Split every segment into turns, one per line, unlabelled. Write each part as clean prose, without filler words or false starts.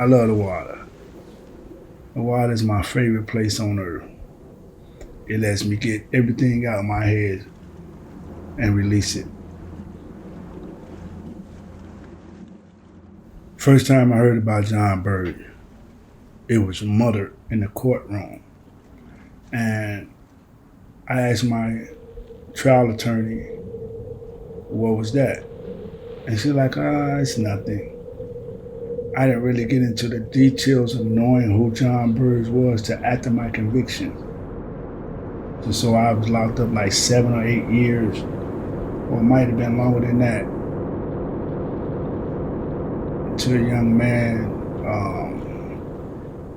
I love the water. The water is my favorite place on earth. It lets me get everything out of my head and release it. First time I heard about Jon Burge, it was muttered in the courtroom. And I asked my trial attorney, what was that? And she's like, it's nothing. I didn't really get into the details of knowing who Jon Burge was till after my conviction. And so I was locked up like 7 or 8 years, or it might have been longer than that. Until a young man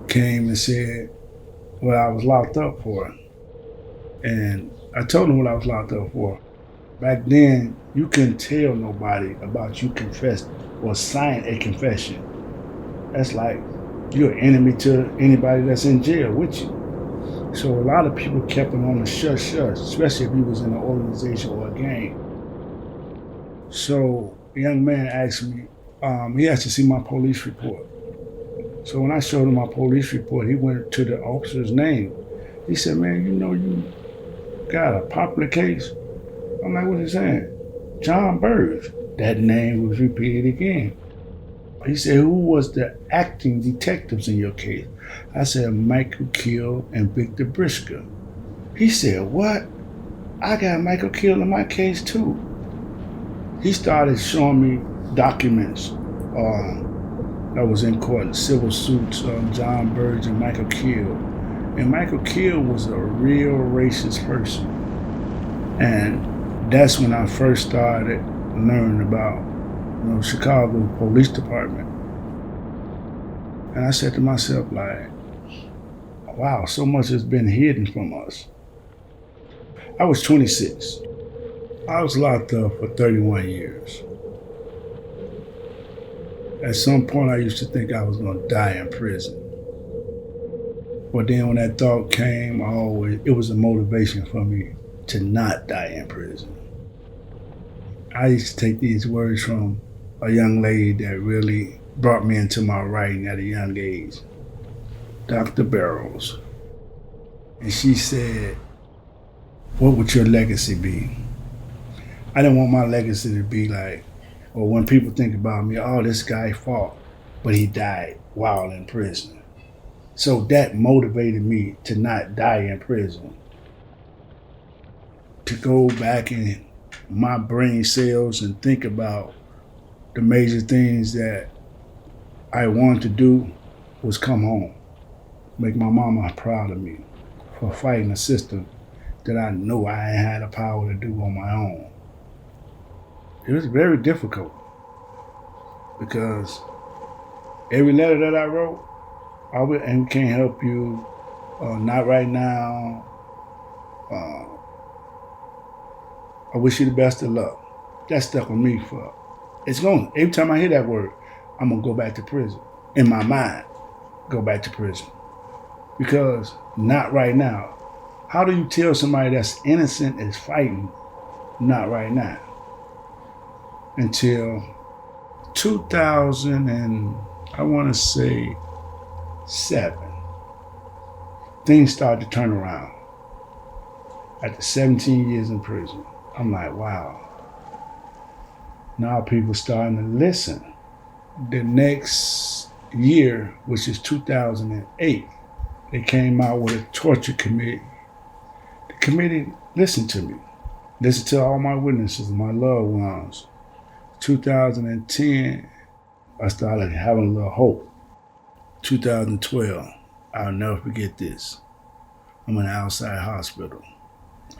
came and said what I was locked up for. And I told him what I was locked up for. Back then, you couldn't tell nobody about you confessed or signed a confession. That's like you're an enemy to anybody that's in jail with you. So a lot of people kept it on the shush, especially if he was in an organization or a gang. So a young man asked me, he asked to see my police report. So when I showed him my police report, he went to the officer's name. He said, man, you got a popular case? I'm like, what is that? Jon Burge. That name was repeated again. He said, who was the acting detectives in your case? I said, Michael Kill and Victor Brisker. He said, what? I got Michael Kill in my case too. He started showing me documents that was in court, civil suits on Jon Burge and Michael Kill. And Michael Kill was a real racist person. And that's when I first started learning about Chicago Police Department. And I said to myself, like, wow, so much has been hidden from us. I was 26. I was locked up for 31 years. At some point, I used to think I was gonna die in prison. But then when that thought came, it was a motivation for me to not die in prison. I used to take these words from a young lady that really brought me into my writing at a young age, Dr. Barrows. And she said, what would your legacy be? I didn't want my legacy to be like, or when people think about me, this guy fought, but he died while in prison. So that motivated me to not die in prison. To go back in my brain cells and think about the major things that I wanted to do was come home, make my mama proud of me for fighting a system that I know I ain't had the power to do on my own. It was very difficult because every letter that I wrote, and can't help you, not right now, I wish you the best of luck. That stuck with me for, every time I hear that word, I'm gonna go back to prison. In my mind, go back to prison. Because not right now. How do you tell somebody that's innocent is fighting, not right now? Until 2000 and I wanna say 7, things started to turn around. After 17 years in prison, I'm like, wow. Now people starting to listen. The next year, which is 2008, they came out with a torture committee. The committee listened to me, listened to all my witnesses, my loved ones. 2010, I started having a little hope. 2012, I'll never forget this. I'm in an outside hospital.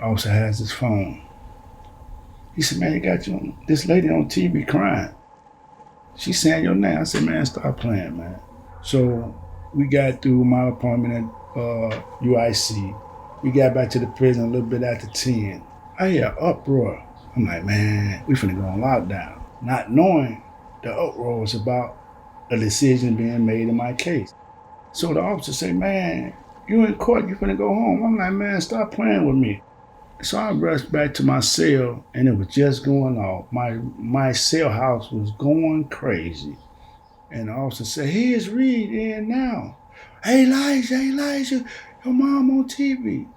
Officer has his phone. He said, man, you got this lady on TV crying. She's saying your name. I said, man, stop playing, man. So we got through my appointment at UIC. We got back to the prison a little bit after 10. I hear an uproar. I'm like, man, we finna go on lockdown. Not knowing the uproar was about a decision being made in my case. So the officer said, man, you in court, you finna go home. I'm like, man, stop playing with me. So I rushed back to my cell and it was just going off. My cell house was going crazy. And the officer said, here's Reed in now. Hey, Elijah, your mom on TV.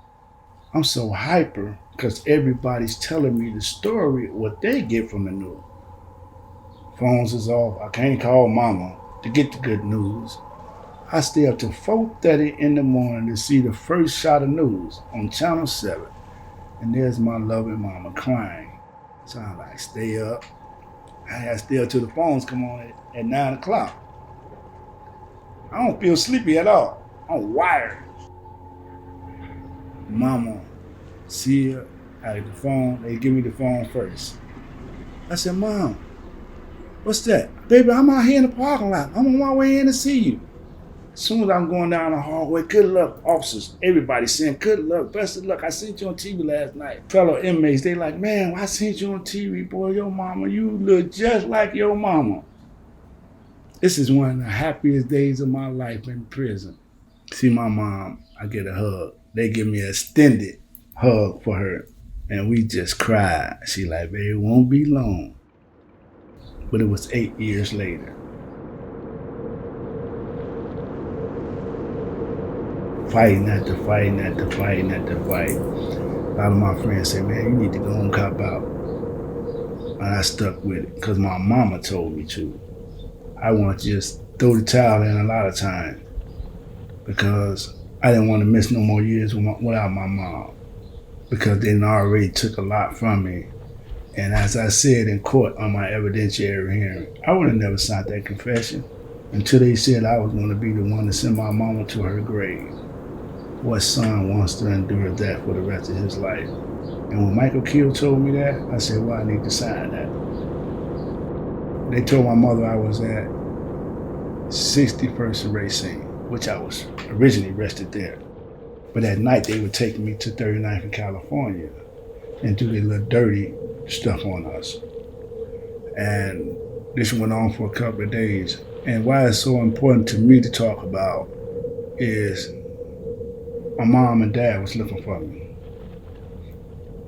I'm so hyper because everybody's telling me the story, what they get from the news. Phones is off. I can't call mama to get the good news. I stay up till 4:30 in the morning to see the first shot of news on Channel 7. And there's my loving mama crying. So I like, stay up. I gotta stay up till the phones come on at 9 o'clock. I don't feel sleepy at all. I'm wired. Mama, see her, I get the phone. They give me the phone first. I said, Mom, what's that? Baby, I'm out here in the parking lot. I'm on my way in to see you. As soon as I'm going down the hallway, good luck, officers. Everybody saying, good luck, best of luck. I seen you on TV last night. Fellow inmates, they like, man, I seen you on TV, boy, your mama, you look just like your mama. This is one of the happiest days of my life in prison. See my mom, I get a hug. They give me an extended hug for her. And we just cried. She like, baby, it won't be long. But it was 8 years later. Fighting after fighting after fighting after fight. A lot of my friends say, man, you need to go and cop out. And I stuck with it because my mama told me to. I want to just throw the towel in a lot of times because I didn't want to miss no more years without my mom because they already took a lot from me. And as I said in court on my evidentiary hearing, I would have never signed that confession until they said I was going to be the one to send my mama to her grave. What son wants to endure that for the rest of his life? And when Michael Kill told me that, I said, well, I need to sign that. They told my mother I was at 61st Racine, which I was originally arrested there. But at night, they would take me to 39th in California and do their little dirty stuff on us. And this went on for a couple of days. And why it's so important to me to talk about is my mom and dad was looking for me.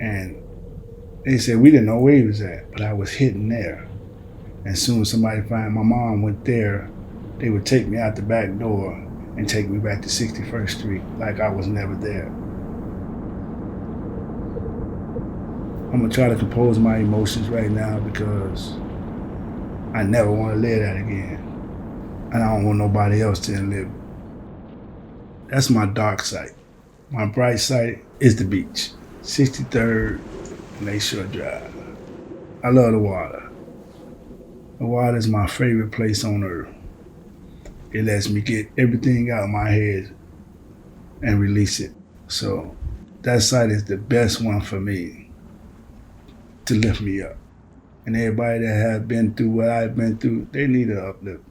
And they said we didn't know where he was at, but I was hidden there. And soon as somebody found my mom went there, they would take me out the back door and take me back to 61st Street like I was never there. I'm gonna try to compose my emotions right now because I never want to live that again. And I don't want nobody else to live. That's my dark side. My bright side is the beach. 63rd Lakeshore Drive. I love the water. The water is my favorite place on earth. It lets me get everything out of my head and release it. So that side is the best one for me to lift me up. And everybody that has been through what I've been through, they need an uplift.